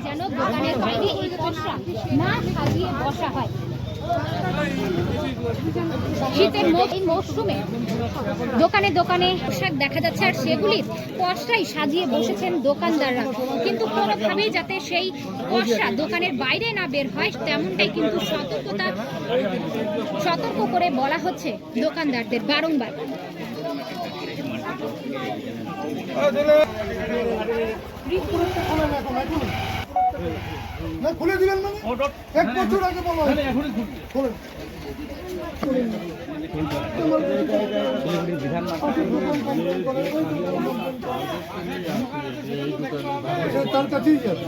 যেন দোকানের বাইরে এই পসরা না সাজিয়ে বসা হয়। শীতের এই মৌসুমে দোকানে দোকানে পোশাক দেখা যাচ্ছে, আর সেগুলির পসরাই সাজিয়ে বসেছেন দোকানদাররা। কিন্তু কোনোভাবেই যাতে সেই পসরা দোকানের বাইরে না বের হয় তেমনটাই কিন্তু সতর্ক করে বলা হচ্ছে দোকানদারদের বারংবার। খুলে দিলেন মানে 1 বছর আগে বলা তার কাছেই যাবে।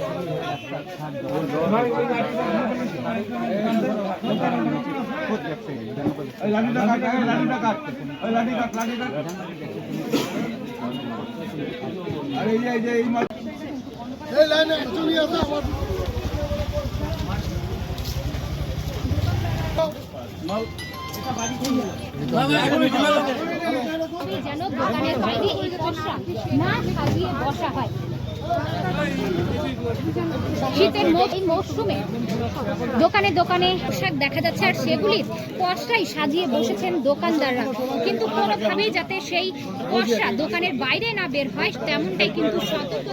এই লাইনে চলে আসে আমার যেন দোকানের বাইরে এই পসরা না সাজিয়ে বসা হয়। শীতের এই মৌসুমে দোকানে দোকানে পোশাক দেখা যাচ্ছে, আর সেগুলির পসরাই সাজিয়ে বসেছেন দোকানদাররা। কিন্তু কোনোভাবেই যাতে সেই পসরা দোকানের বাইরে না বের হয় তেমনটাই কিন্তু সতর্ক